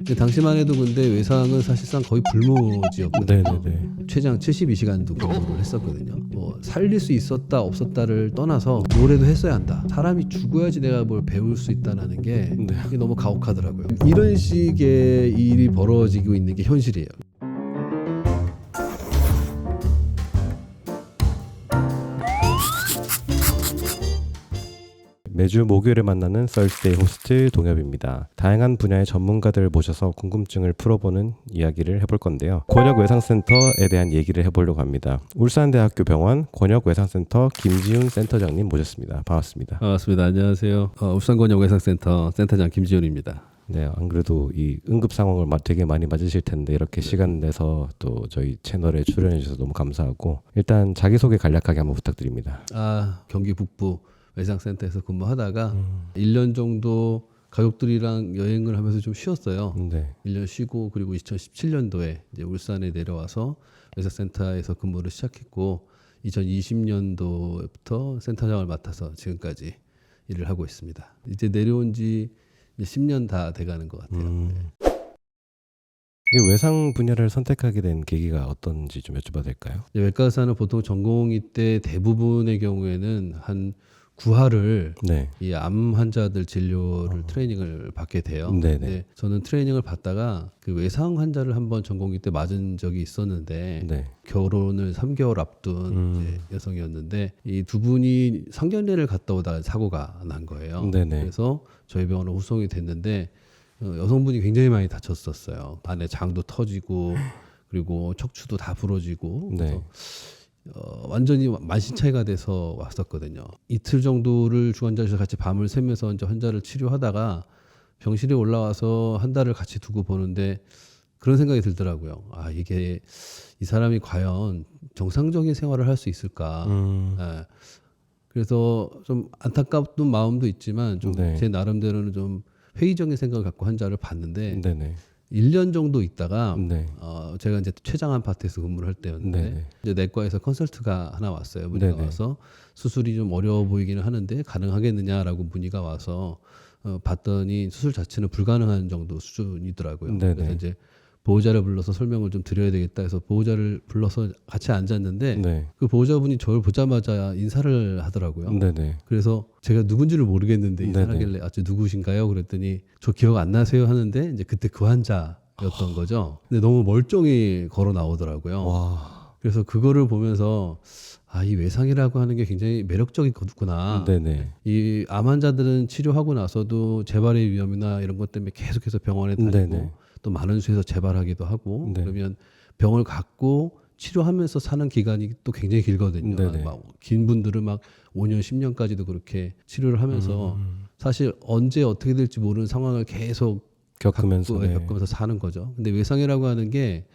근데 당시만 해도 근데 외상은 사실상 거의 불모지였거든요. 네네네. 최장 72시간도 근무를 했었거든요. 뭐 살릴 수 있었다 없었다를 떠나서 노래도 했어야 한다. 사람이 죽어야지 내가 뭘 배울 수 있다는 게 네. 이게 너무 가혹하더라고요. 이런 식의 일이 벌어지고 있는 게 현실이에요. 매주 목요일에 만나는 썰스데이 호스트 동엽입니다. 다양한 분야의 전문가들을 모셔서 궁금증을 풀어보는 이야기를 해볼 건데요. 권역외상센터에 대한 얘기를 해보려고 합니다. 울산대학교 병원 권역외상센터 김지훈 센터장님 모셨습니다. 반갑습니다. 반갑습니다. 안녕하세요. 울산권역외상센터 센터장 김지훈입니다. 네, 안 그래도 이 응급 상황을 되게 많이 맞으실 텐데 이렇게 시간 내서 또 저희 채널에 출연해 주셔서 너무 감사하고 일단 자기소개 간략하게 한번 부탁드립니다. 경기 북부 외상센터에서 근무하다가 1년 정도 가족들이랑 여행을 하면서 좀 쉬었어요. 네. 1년 쉬고 그리고 2017년도에 이제 울산에 내려와서 외상센터에서 근무를 시작했고 2020년도부터 센터장을 맡아서 지금까지 일을 하고 있습니다. 이제 내려온 지 10년 다 돼가는 것 같아요. 네. 이 외상 분야를 선택하게 된 계기가 어떤지 좀 여쭤봐도 될까요? 이제 외과 의사는 보통 전공의 때 대부분의 경우에는 한 9화를 네. 이 암 환자들 진료를 트레이닝을 받게 돼요. 네네. 근데 저는 트레이닝을 받다가 그 외상 환자를 한번 전공의 때 맞은 적이 있었는데 네. 결혼을 3개월 앞둔 이제 여성이었는데 이 두 분이 상견례를 갔다 오다 사고가 난 거예요. 네네. 그래서 저희 병원으로 후송이 됐는데 여성분이 굉장히 많이 다쳤었어요. 안에 장도 터지고 그리고 척추도 다 부러지고 네. 그래서 완전히 만신창이가 돼서 왔었거든요. 이틀 정도를 중환자실에서 같이 밤을 새면서 이제 환자를 치료하다가 병실에 올라와서 한 달을 같이 두고 보는데 그런 생각이 들더라고요. 아, 이게 이 사람이 과연 정상적인 생활을 할 수 있을까? 예. 그래서 좀 안타깝던 마음도 있지만 좀 네. 제 나름대로는 좀 회의적인 생각을 갖고 환자를 봤는데 네네. 1년 정도 있다가 네. 제가 이제 최장 아파트에서 근무를 할 때였는데 네네. 이제 내과에서 컨설트가 하나 왔어요. 문의가 네네. 와서 수술이 좀 어려워 보이기는 하는데 가능하겠느냐라고 문의가 와서 봤더니 수술 자체는 불가능한 정도 수준이더라고요. 네네. 그래서 이제 보호자를 불러서 설명을 좀 드려야 되겠다 해서 보호자를 불러서 같이 앉았는데 네. 그 보호자분이 저를 보자마자 인사를 하더라고요. 네네. 그래서 제가 누군지를 모르겠는데 인사하길래 저 누구신가요? 그랬더니 저 기억 안 나세요 하는데 이제 그때 그 환자였던 거죠. 근데 너무 멀쩡히 걸어 나오더라고요. 와. 그래서 그거를 보면서 이 외상이라고 하는 게 굉장히 매력적이구나. 네네. 이 암 환자들은 치료하고 나서도 재발의 위험이나 이런 것 때문에 계속해서 병원에 다니고 네네. 또 많은 수에서 재발하기도 하고 네. 그러면 병을 갖고 치료하면서 사는 기간이 또 굉장히 길거든요. 네네. 막 긴 분들은 막 5년, 10년까지도 그렇게 치료를 하면서 사실 언제 어떻게 될지 모르는 상황을 계속 겪으면서. 네. 겪으면서 사는 거죠. 근데 외상이라고 하는 게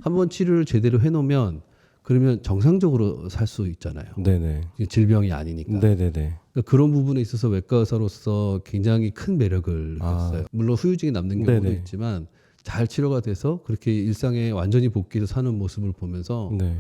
한번 치료를 제대로 해놓으면 그러면 정상적으로 살 수 있잖아요. 네네. 질병이 아니니까. 네네네. 그러니까 그런 부분에 있어서 외과 의사로서 굉장히 큰 매력을 느꼈어요. 물론 후유증이 남는 경우도 네네. 있지만 잘 치료가 돼서 그렇게 일상에 완전히 복귀해서 사는 모습을 보면서 네.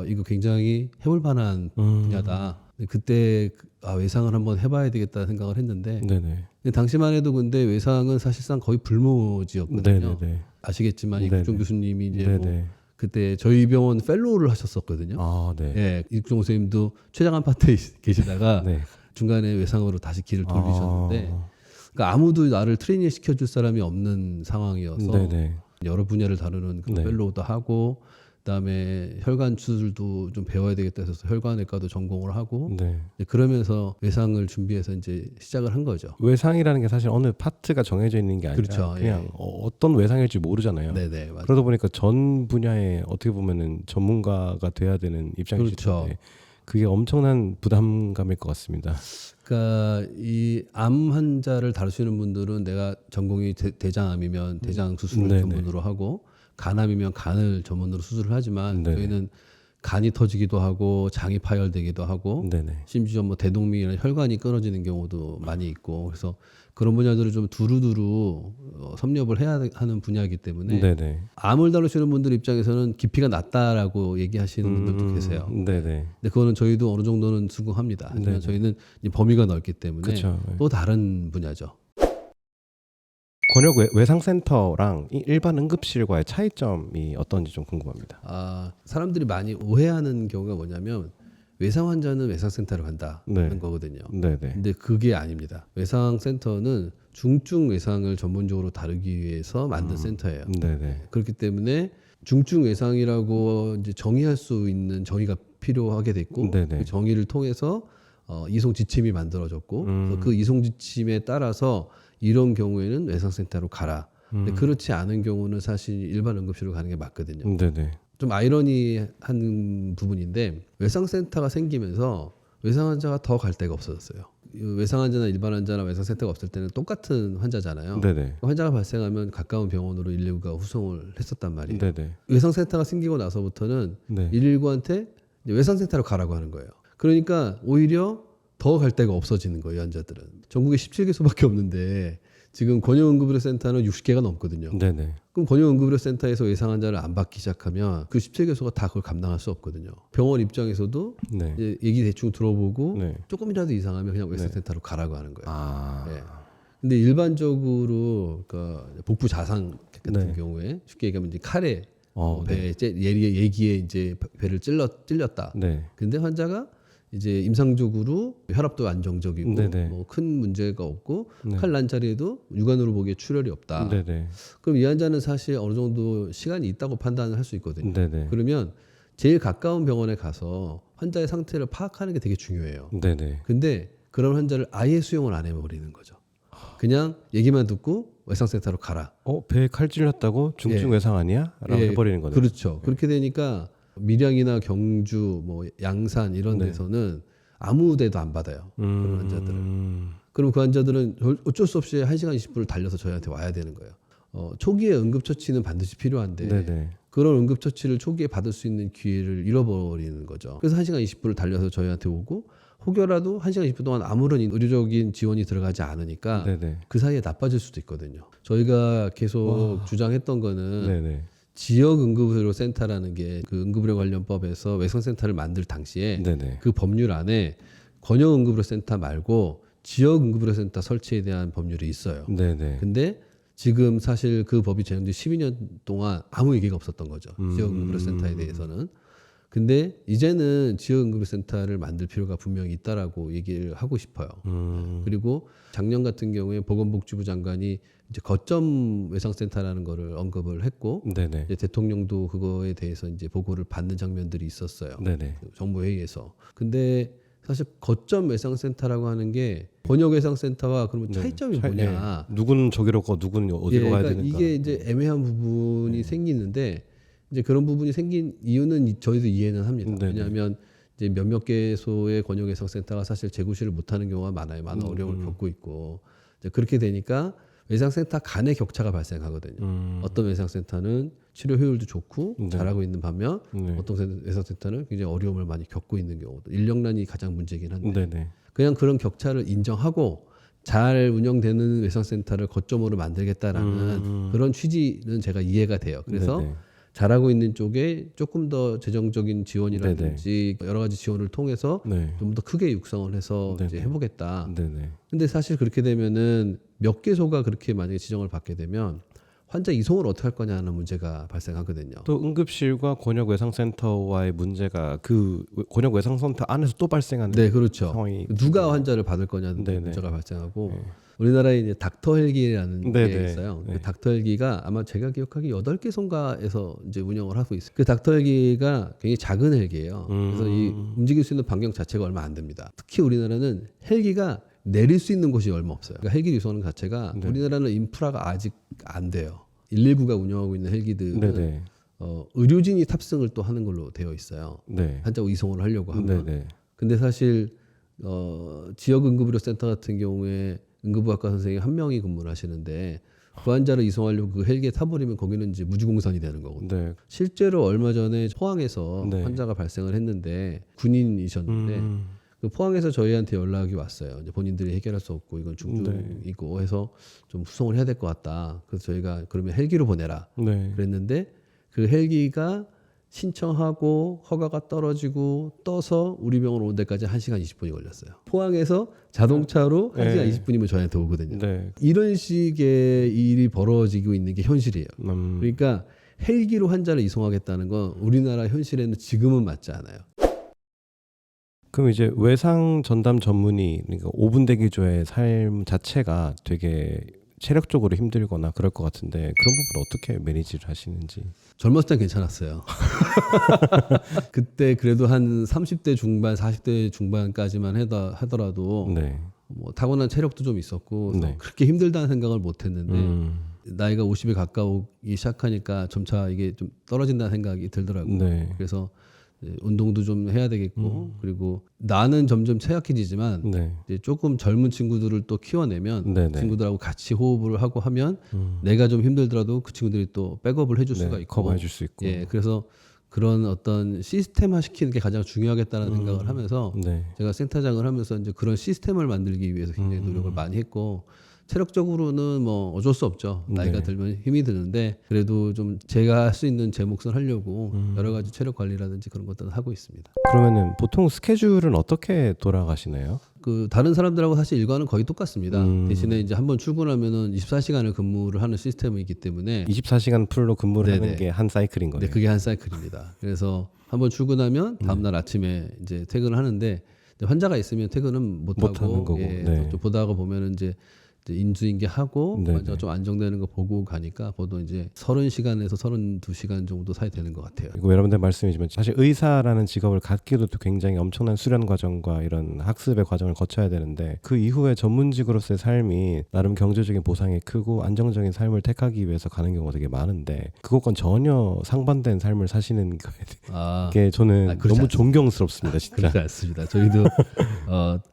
이거 굉장히 해볼 만한 분야다. 그때 외상을 한번 해봐야 되겠다 생각을 했는데 네네. 근데 당시만 해도 근데 외상은 사실상 거의 불모지였거든요. 네네네. 아시겠지만 네네. 이국종 교수님이 이제 네네. 그때 저희 병원 펠로우를 하셨었거든요. 아, 네. 예, 이국종 선생님도 최장 아파트에 계시다가 네. 중간에 외상으로 다시 길을 돌리셨는데 아. 그러니까 아무도 나를 트레이닝 시켜줄 사람이 없는 상황이어서 네네. 여러 분야를 다루는 그 네. 펠로우도 하고 그다음에 혈관 수술도 좀 배워야 되겠다 해서 혈관외과도 전공을 하고 네. 이제 그러면서 외상을 준비해서 이제 시작을 한 거죠. 외상이라는 게 사실 어느 파트가 정해져 있는 게 아니라 그렇죠. 그냥 예. 어떤 외상일지 모르잖아요. 네네 맞아요. 그러다 보니까 전 분야에 어떻게 보면은 전문가가 돼야 되는 입장이실 그렇죠. 텐데 그게 엄청난 부담감일 것 같습니다. 그러니까 이 암 환자를 다루시는 분들은 내가 전공이 대장암이면 대장 수술을 네네. 전문으로 하고 간암이면 간을 전문으로 수술을 하지만 네네. 저희는 간이 터지기도 하고 장이 파열되기도 하고 네네. 심지어 뭐 대동맥이나 혈관이 끊어지는 경우도 많이 있고 그래서 그런 분야들을 좀 두루두루 섭렵을 해야 하는 분야이기 때문에 네네. 암을 다루시는 분들 입장에서는 깊이가 낮다라고 얘기하시는 분들도 계세요. 네네. 근데 그거는 저희도 어느 정도는 수긍합니다. 하지만 네네. 저희는 이제 범위가 넓기 때문에 그렇죠. 또 다른 분야죠. 권역 외상센터랑 이 일반 응급실과의 차이점이 어떤지 좀 궁금합니다. 사람들이 많이 오해하는 경우가 뭐냐면 외상 환자는 외상센터로 간다는 네. 거거든요. 네네. 근데 그게 아닙니다. 외상센터는 중증 외상을 전문적으로 다루기 위해서 만든 센터예요. 네네. 그렇기 때문에 중증 외상이라고 이제 정의할 수 있는 정의가 필요하게 됐고 네네. 그 정의를 통해서 이송 지침이 만들어졌고 그래서 그 이송 지침에 따라서 이런 경우에는 외상센터로 가라. 근데 그렇지 않은 경우는 사실 일반 응급실로 가는 게 맞거든요. 네네. 좀 아이러니한 부분인데 외상센터가 생기면서 외상 환자가 더 갈 데가 없어졌어요. 외상 환자나 일반 환자나 외상센터가 없을 때는 똑같은 환자잖아요. 네네. 환자가 발생하면 가까운 병원으로 119가 후송을 했었단 말이에요. 네네. 외상센터가 생기고 나서부터는 네. 119한테 외상센터로 가라고 하는 거예요. 그러니까 오히려 더 갈 데가 없어지는 거예요, 이 환자들은. 전국에 17개소밖에 없는데 지금 권역응급의료센터는 60개가 넘거든요. 네네. 그럼 권역응급의료센터에서 외상 환자를 안 받기 시작하면 그 17개소가 다 그걸 감당할 수 없거든요. 병원 입장에서도 네. 이제 얘기 대충 들어보고 네. 조금이라도 이상하면 그냥 외상센터로 가라고 하는 거예요. 아. 네. 근데 일반적으로 그러니까 복부 자상 같은 네. 경우에 쉽게 얘기하면 이제 칼에 네. 예기에 이제 배를 찔렸다. 네. 근데 환자가 이제 임상적으로 혈압도 안정적이고 네네. 뭐 큰 문제가 없고 네. 칼 난 자리에도 육안으로 보기에 출혈이 없다. 네네. 그럼 이 환자는 사실 어느 정도 시간이 있다고 판단을 할 수 있거든요. 네네. 그러면 제일 가까운 병원에 가서 환자의 상태를 파악하는 게 되게 중요해요. 네네. 근데 그런 환자를 아예 수용을 안 해버리는 거죠. 그냥 얘기만 듣고 외상센터로 가라. 배에 칼 찔렸다고 중증 예. 외상 아니야? 라고 예, 해버리는 거네요. 그렇죠. 그렇게 되니까 밀양이나 경주, 뭐 양산 이런 네. 데서는 아무 데도 안 받아요. 그런 환자들은. 그럼 그 환자들은 어쩔 수 없이 1시간 20분을 달려서 저희한테 와야 되는 거예요. 초기에 응급처치는 반드시 필요한데 네네. 그런 응급처치를 초기에 받을 수 있는 기회를 잃어버리는 거죠. 그래서 1시간 20분을 달려서 저희한테 오고 혹여라도 1시간 20분 동안 아무런 의료적인 지원이 들어가지 않으니까 네네. 그 사이에 나빠질 수도 있거든요. 저희가 계속 주장했던 거는 네네. 지역 응급의료센터라는 게 그 응급의료 관련법에서 외상센터를 만들 당시에 네네. 그 법률 안에 권역 응급의료센터 말고 지역 응급의료센터 설치에 대한 법률이 있어요. 네네. 근데 지금 사실 그 법이 제정된 12년 동안 아무 얘기가 없었던 거죠. 지역 응급의료센터에 대해서는. 근데 이제는 지역 응급의료센터를 만들 필요가 분명히 있다라고 얘기를 하고 싶어요. 그리고 작년 같은 경우에 보건복지부 장관이 이제 거점 외상센터라는 거를 언급을 했고 네네. 이제 대통령도 그거에 대해서 이제 보고를 받는 장면들이 있었어요. 네네. 정부회의에서. 근데 사실 거점 외상센터라고 하는 게 번역 외상센터와 그러면 차이점이 뭐냐? 누구는 저기로 가, 누구는 어디로 가야 그러니까 되는가? 이게 이제 애매한 부분이 생기는데 이제 그런 부분이 생긴 이유는 저희도 이해는 합니다. 네네. 왜냐하면 이제 몇몇 개소의 권역 외상센터가 사실 재구실을 못하는 경우가 많아요. 많은 어려움을 겪고 있고 이제 그렇게 되니까 외상센터 간의 격차가 발생하거든요. 어떤 외상센터는 치료 효율도 좋고 네. 잘하고 있는 반면 네. 어떤 외상센터는 굉장히 어려움을 많이 겪고 있는 경우도 인력난이 가장 문제긴 한데 네네. 그냥 그런 격차를 인정하고 잘 운영되는 외상센터를 거점으로 만들겠다라는 그런 취지는 제가 이해가 돼요. 그래서 네네. 잘하고 있는 쪽에 조금 더 재정적인 지원이라든지 여러 가지 지원을 통해서 네. 좀 더 크게 육성을 해서 네네. 이제 해보겠다. 네네. 근데 사실 그렇게 되면은 몇 개소가 그렇게 만약에 지정을 받게 되면 환자 이송을 어떻게 할 거냐는 문제가 발생하거든요. 또 응급실과 권역 외상센터와의 문제가 그 권역 외상센터 안에서 또 발생하는 네, 그렇죠. 상황이 누가 환자를 받을 거냐는 네네. 문제가 발생하고 네. 우리나라에 이제 닥터 헬기라는 네네. 게 있어요. 네. 그 닥터 헬기가 아마 제가 기억하기 8개 son가에서 이제 운영을 하고 있어요. 그 닥터 헬기가 굉장히 작은 헬기예요. 그래서 이 움직일 수 있는 반경 자체가 얼마 안 됩니다. 특히 우리나라는 헬기가 내릴 수 있는 곳이 얼마 없어요. 그러니까 헬기 유선하는 자체가 네. 우리나라는 인프라가 아직 안 돼요. 119가 운영하고 있는 헬기들은 네네. 의료진이 탑승을 또 하는 걸로 되어 있어요. 네. 환자 이송을 하려고 하면. 네네. 근데 사실 지역 응급의료센터 같은 경우에 응급의학과 선생님 한 명이 근무를 하시는데 그 환자를 이송하려고 그 헬기에 타버리면 거기는 이제 무주공산이 되는 거거든요. 네. 실제로 얼마 전에 포항에서 네. 환자가 발생을 했는데 군인이셨는데 그 포항에서 저희한테 연락이 왔어요. 이제 본인들이 해결할 수 없고 이건 중증이고 해서 좀 후송을 해야 될 것 같다. 그래서 저희가 그러면 헬기로 보내라 네. 그랬는데 그 헬기가 신청하고 허가가 떨어지고 떠서 우리 병원 오는 데까지 1시간 20분이 걸렸어요. 포항에서 자동차로 1시간 20분이면 저희한테 오거든요. 네. 이런 식의 일이 벌어지고 있는 게 현실이에요. 그러니까 헬기로 환자를 이송하겠다는 건 우리나라 현실에는 지금은 맞지 않아요. 그럼 이제 외상 전담 전문의, 그러니까 5분 대기조의 삶 자체가 되게 체력적으로 힘들거나 그럴 것 같은데 그런 부분을 어떻게 매니지를 하시는지. 젊었을 땐 괜찮았어요. 그때 그래도 한 30대 중반, 40대 중반까지만 하더라도 네. 뭐 타고난 체력도 좀 있었고 그래서 네. 그렇게 힘들다는 생각을 못 했는데 나이가 50에 가까우기 시작하니까 점차 이게 좀 떨어진다는 생각이 들더라고요. 네. 그래서 이제 운동도 좀 해야 되겠고 그리고 나는 점점 취약해지지만 네. 이제 조금 젊은 친구들을 또 키워내면 네네. 친구들하고 같이 호흡을 하고 하면 내가 좀 힘들더라도 그 친구들이 또 백업을 해줄 수가 네. 있고 커버해줄 수 있고. 예, 그래서 그런 어떤 시스템화 시키는 게 가장 중요하겠다는 생각을 하면서 네. 제가 센터장을 하면서 이제 그런 시스템을 만들기 위해서 굉장히 노력을 많이 했고 체력적으로는 뭐 어쩔 수 없죠. 나이가 네. 들면 힘이 드는데 그래도 좀 제가 할 수 있는 제 몫을 하려고 여러 가지 체력 관리라든지 그런 것들을 하고 있습니다. 그러면은 보통 스케줄은 어떻게 돌아가시나요? 그 다른 사람들하고 사실 일과는 거의 똑같습니다. 대신에 이제 한번 출근하면은 24시간을 근무를 하는 시스템이기 때문에 24시간 풀로 근무를 네네. 하는 게 한 사이클인 거예요. 네, 그게 한 사이클입니다. 그래서 한번 출근하면 다음날 아침에 이제 퇴근을 하는데 이제 환자가 있으면 퇴근은 못 못 하는 하고 거고. 예, 네. 또 보다가 보면은 이제 인수인계 하고 네네. 환자가 좀 안정되는 거 보고 가니까 보통 이제 30시간에서 32시간 정도 사이 되는 것 같아요. 이거 여러분들 말씀이지만 사실 의사라는 직업을 갖기도 또 굉장히 엄청난 수련 과정과 이런 학습의 과정을 거쳐야 되는데 그 이후에 전문직으로서의 삶이 나름 경제적인 보상이 크고 안정적인 삶을 택하기 위해서 가는 경우가 되게 많은데 그것과 전혀 상반된 삶을 사시는 아, 게 저는 그렇지 너무 않습니다. 존경스럽습니다. 진짜. 그렇지 않습니다. 저희도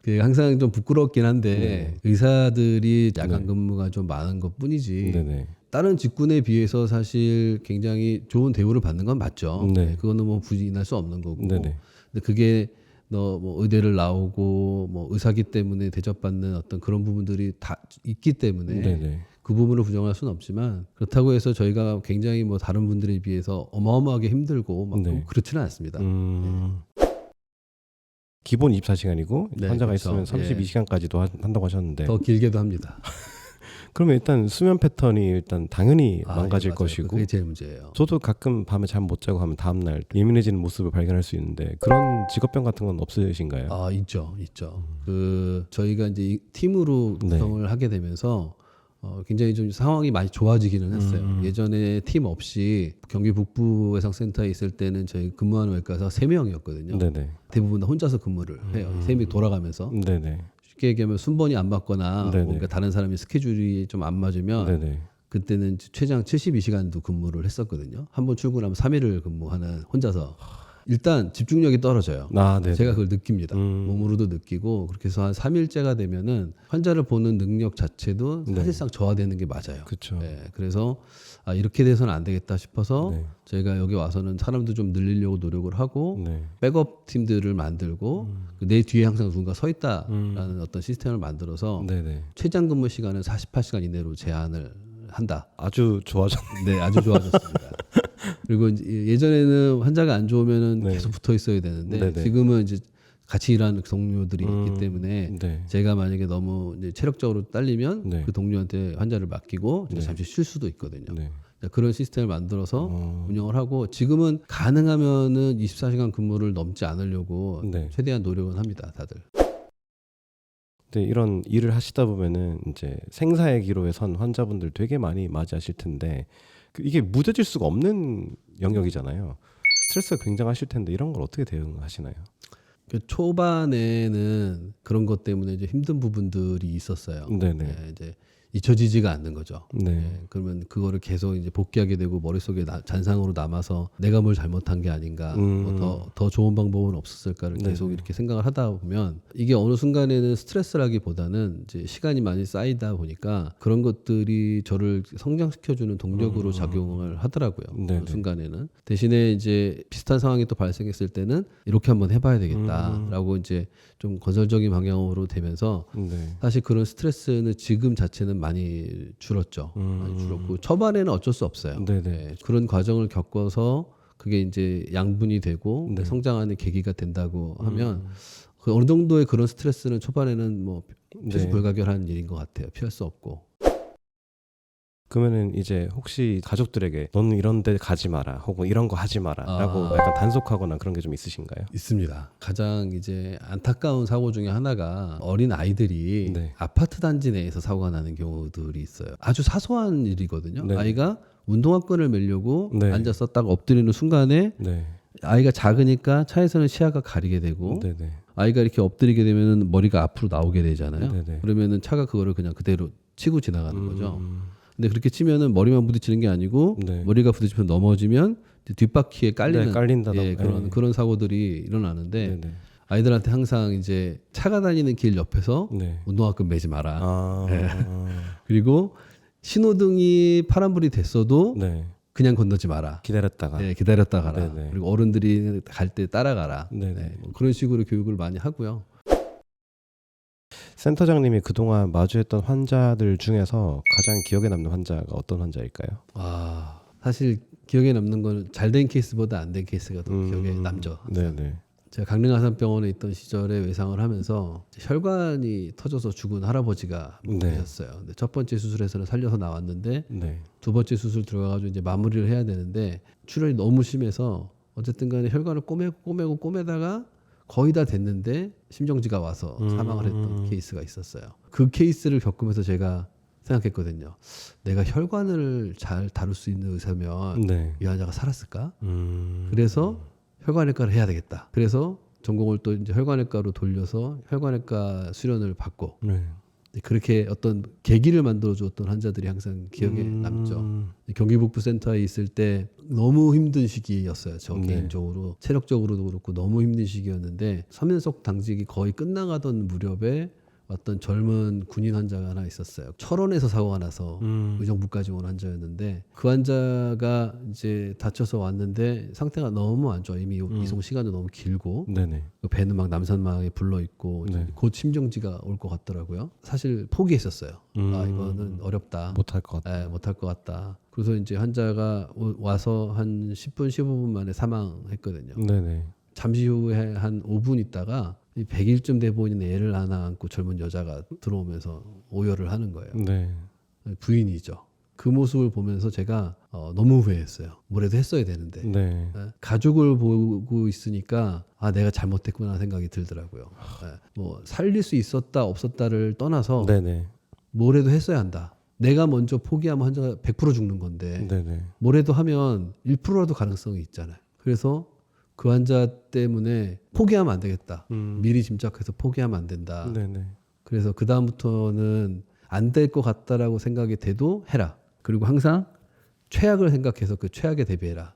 그 항상 좀 부끄럽긴 한데 의사들이 야간 근무가 좀 많은 것 뿐이지 네네. 다른 직군에 비해서 사실 굉장히 좋은 대우를 받는 건 맞죠. 네. 네, 그거는 뭐 부인할 수 없는 거고. 네네. 근데 그게 너 뭐 의대를 나오고 뭐 의사기 때문에 대접받는 어떤 그런 부분들이 다 있기 때문에 네네. 그 부분을 부정할 수는 없지만 그렇다고 해서 저희가 굉장히 뭐 다른 분들에 비해서 어마어마하게 힘들고 막 네. 그렇지는 않습니다. 기본 24시간이고 네, 환자가 그렇죠. 있으면 32시간까지도 한다고 하셨는데 더 길게도 합니다. 그러면 일단 수면 패턴이 일단 당연히 아, 망가질 예, 맞아요. 것이고 그게 제일 문제예요. 저도 가끔 밤에 잠 못 자고 하면 다음날 예민해지는 모습을 발견할 수 있는데 그런 직업병 같은 건 없으신가요? 아, 있죠. 그 저희가 이제 이 팀으로 네. 구성을 하게 되면서 굉장히 좀 상황이 많이 좋아지기는 했어요. 예전에 팀 없이 경기 북부외상센터에 있을 때는 저희 근무하는 외과에서 3명이었거든요. 네네. 대부분 다 혼자서 근무를 해요. 3명이 돌아가면서. 네네. 쉽게 얘기하면 순번이 안 맞거나 네네. 뭔가 다른 사람이 스케줄이 좀 안 맞으면 네네. 그때는 최장 72시간도 근무를 했었거든요. 한 번 출근하면 3일을 근무하는 혼자서. 일단 집중력이 떨어져요. 아, 네. 제가 그걸 느낍니다. 몸으로도 느끼고 그렇게 해서 한 3일째가 되면은 환자를 보는 능력 자체도 사실상 저하되는 게 맞아요. 그렇죠. 네, 그래서 이렇게 돼서는 안 되겠다 싶어서 네. 저희가 여기 와서는 사람도 좀 늘리려고 노력을 하고 네. 백업 팀들을 만들고 내 뒤에 항상 누군가 서 있다라는 어떤 시스템을 만들어서 네네. 최장 근무 시간은 48시간 이내로 제한을 한다. 아주 좋아졌. 네, 아주 좋아졌습니다. 그리고 이제 예전에는 환자가 안 좋으면은 네. 계속 붙어 있어야 되는데 네네. 지금은 이제 같이 일하는 동료들이 있기 때문에 네. 제가 만약에 너무 이제 체력적으로 딸리면 네. 그 동료한테 환자를 맡기고 네. 잠시 쉴 수도 있거든요. 네. 그런 시스템을 만들어서 운영을 하고 지금은 가능하면은 24시간 근무를 넘지 않으려고 네. 최대한 노력은 합니다, 다들. 근데 이런 일을 하시다 보면은 이제 생사의 기로에 선 환자분들 되게 많이 맞이하실 텐데 이게 무뎌질 수가 없는 영역이잖아요. 스트레스가 굉장하실 텐데 이런 걸 어떻게 대응하시나요? 그 초반에는 그런 것 때문에 이제 힘든 부분들이 있었어요. 네네. 네, 이제 잊혀지지가 않는 거죠. 네. 네, 그러면 그거를 계속 이제 복귀하게 되고 머릿속에 잔상으로 남아서 내가 뭘 잘못한 게 아닌가, 뭐 더 좋은 방법은 없었을까를 계속 이렇게 생각을 하다 보면 이게 어느 순간에는 스트레스라기보다는 이제 시간이 많이 쌓이다 보니까 그런 것들이 저를 성장시켜주는 동력으로 작용을 하더라고요. 네네. 어느 순간에는 대신에 이제 비슷한 상황이 또 발생했을 때는 이렇게 한번 해봐야 되겠다라고 이제 좀 건설적인 방향으로 되면서 네. 사실 그런 스트레스는 지금 자체는 많이 줄었죠. 많이 줄었고 초반에는 어쩔 수 없어요. 네네. 네, 그런 과정을 겪어서 그게 이제 양분이 되고 네. 성장하는 계기가 된다고 하면 그 어느 정도의 그런 스트레스는 초반에는 뭐 필수 네. 불가결한 일인 것 같아요. 피할 수 없고. 그러면은 이제 혹시 가족들에게 너는 이런 데 가지 마라 혹은 이런 거 하지 마라 라고 아. 약간 단속하거나 그런 게 좀 있으신가요? 있습니다. 가장 이제 안타까운 사고 중에 하나가 어린 아이들이 네. 아파트 단지 내에서 사고가 나는 경우들이 있어요. 아주 사소한 일이거든요. 네. 아이가 운동화끈을 매려고 네. 앉아서 딱 엎드리는 순간에 네. 아이가 작으니까 차에서는 시야가 가리게 되고 네네. 아이가 이렇게 엎드리게 되면 머리가 앞으로 나오게 되잖아요. 네네. 그러면은 차가 그거를 그냥 그대로 치고 지나가는 거죠. 음. 근데 그렇게 치면은 머리만 부딪히는 게 아니고 네. 머리가 부딪히면 넘어지면 이제 뒷바퀴에 깔리는 네, 깔린다던가. 예, 그런 사고들이 일어나는데 네네. 아이들한테 항상 이제 차가 다니는 길 옆에서 네. 운동화끈 매지 마라. 아. 그리고 신호등이 파란불이 됐어도 네. 그냥 건너지 마라. 기다렸다가. 예, 기다렸다 가라. 네네. 그리고 어른들이 갈 때 따라가라. 네네. 예, 뭐 그런 식으로 교육을 많이 하고요. 센터장님이 그동안 마주했던 환자들 중에서 가장 기억에 남는 환자가 어떤 환자일까요? 사실 기억에 남는 건 잘 된 케이스보다 안 된 케이스가 더 기억에 남죠. 항상. 네네. 제가 강릉아산병원에 있던 시절에 외상을 하면서 혈관이 터져서 죽은 할아버지가 네. 계셨어요. 근데 첫 번째 수술에서는 살려서 나왔는데 네. 두 번째 수술 들어가가지고 이제 마무리를 해야 되는데 출혈이 너무 심해서 어쨌든 간에 혈관을 꼬매다가 거의 다 됐는데 심정지가 와서 사망을 했던 케이스가 있었어요. 그 케이스를 겪으면서 제가 생각했거든요. 내가 혈관을 잘 다룰 수 있는 의사면 네. 이 환자가 살았을까? 그래서 혈관외과를 해야 되겠다. 그래서 전공을 또 이제 혈관외과로 돌려서 혈관외과 수련을 받고 네. 그렇게 어떤 계기를 만들어주었던 환자들이 항상 기억에 남죠. 경기북부센터에 있을 때 너무 힘든 시기였어요. 저 네. 개인적으로 체력적으로도 그렇고 너무 힘든 시기였는데 서면석 당직이 거의 끝나가던 무렵에 어떤 젊은 군인 환자가 하나 있었어요. 철원에서 사고가 나서 의정부까지 온 환자였는데 그 환자가 이제 다쳐서 왔는데 상태가 너무 안 좋아. 이미 이송 시간도 너무 길고 네네. 그 배는 막 남산망에 불러 있고 네. 곧 심정지가 올 것 같더라고요. 사실 포기했었어요. 이거는 어렵다. 못할 것 같다. 못할 것 같다. 그래서 이제 환자가 와서 한 10분, 15분 만에 사망했거든요. 네네. 잠시 후에 한 5분 있다가 100일쯤 돼 보이는 애를 하나 안고 젊은 여자가 들어오면서 오열을 하는 거예요. 네. 부인이죠. 그 모습을 보면서 제가 너무 후회했어요. 뭐라도 했어야 되는데. 네. 가족을 보고 있으니까 내가 잘못했구나 생각이 들더라고요. 뭐 살릴 수 있었다 없었다를 떠나서 네네. 뭐라도 했어야 한다. 내가 먼저 포기하면 환자가 100% 죽는 건데 네네. 뭐라도 하면 1%라도 가능성이 있잖아요. 그래서 그 환자 때문에 포기하면 안 되겠다. 미리 짐작해서 포기하면 안 된다. 네네. 그래서 그 다음부터는 안 될 것 같다라고 생각이 돼도 해라. 그리고 항상 최악을 생각해서 그 최악에 대비해라.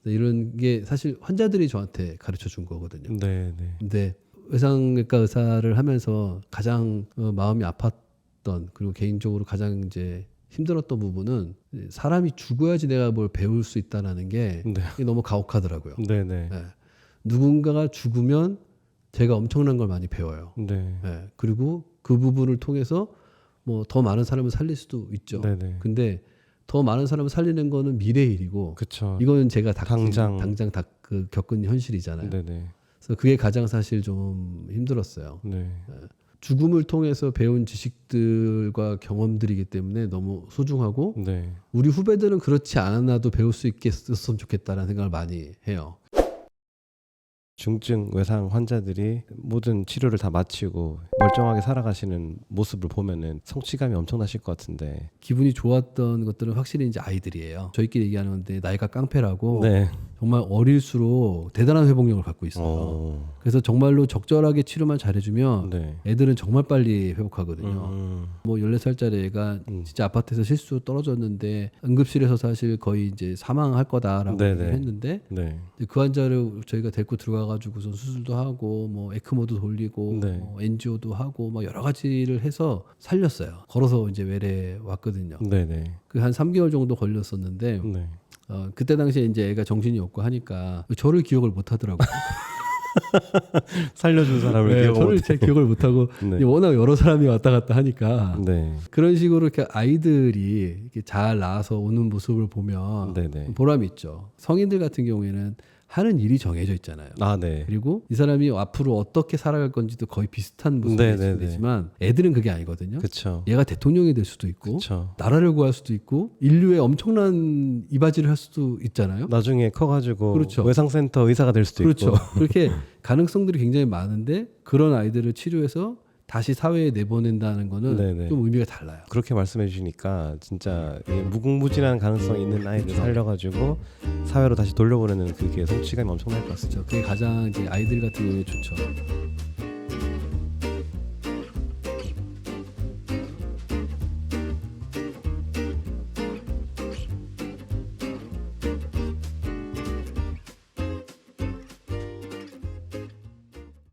이런 게 사실 환자들이 저한테 가르쳐 준 거거든요. 네네. 근데 외상외과 의사를 하면서 가장 마음이 아팠던 그리고 개인적으로 가장 이제 힘들었던 부분은 사람이 죽어야지 내가 뭘 배울 수 있다라는 게 네. 너무 가혹하더라고요. 네네. 누군가가 죽으면 제가 엄청난 걸 많이 배워요. 네. 그리고 그 부분을 통해서 뭐 더 많은 사람을 살릴 수도 있죠. 네네. 근데 더 많은 사람을 살리는 거는 미래의 일이고 그쵸. 이거는 제가 당장 겪은 현실이잖아요. 네네. 그래서 그게 가장 사실 좀 힘들었어요. 네. 죽음을 통해서 배운 지식들과 경험들이기 때문에 너무 소중하고 네. 우리 후배들은 그렇지 않아도 배울 수 있겠으면 좋겠다라는 생각을 많이 해요. 중증 외상 환자들이 모든 치료를 다 마치고 멀쩡하게 살아가시는 모습을 보면은 성취감이 엄청나실 것 같은데. 기분이 좋았던 것들은 확실히 이제 아이들이에요. 저희끼리 얘기하는 건데 나이가 깡패라고 네. 정말 어릴수록 대단한 회복력을 갖고 있어요. 그래서 정말로 적절하게 치료만 잘해주면 네. 애들은 정말 빨리 회복하거든요. 뭐 14살짜리 애가 진짜 아파트에서 실수 떨어졌는데 응급실에서 사실 거의 이제 사망할 거다라고 네네. 얘기를 했는데 네. 그 환자를 저희가 데리고 들어가가지고서 수술도 하고 뭐 에크모도 돌리고 네. 뭐 엔지오도 하고 막 여러 가지를 해서 살렸어요. 걸어서 이제 외래 왔거든요. 네네. 그 한 3개월 정도 걸렸었는데 네. 그때 당시에 이제 애가 정신이 없고 하니까 저를 기억을 못 하더라고요. 살려준 사람을 네, 기억 저를 제 기억을 못하고 네. 워낙 여러 사람이 왔다 갔다 하니까 네. 그런 식으로 이렇게 아이들이 이렇게 잘 나와서 오는 모습을 보면 네네. 보람이 있죠. 성인들 같은 경우에는 하는 일이 정해져 있잖아요. 아, 네. 그리고 이 사람이 앞으로 어떻게 살아갈 건지도 거의 비슷한 모습이 네네네. 되지만 애들은 그게 아니거든요. 그쵸. 얘가 대통령이 될 수도 있고 그쵸. 나라를 구할 수도 있고 인류에 엄청난 이바지를 할 수도 있잖아요. 나중에 커가지고 그렇죠. 외상센터 의사가 될 수도 그렇죠. 있고. 그렇게 가능성들이 굉장히 많은데 그런 아이들을 치료해서 다시 사회에 내보낸다는 거는 네네. 좀 의미가 달라요. 그렇게 말씀해 주시니까 진짜 이 무궁무진한 가능성 있는 아이들 그렇죠. 살려가지고 사회로 다시 돌려보내는 그게 성취감이 엄청날 것 같습니다. 그렇죠. 그게 가장 이제 아이들 같은 경우에 좋죠.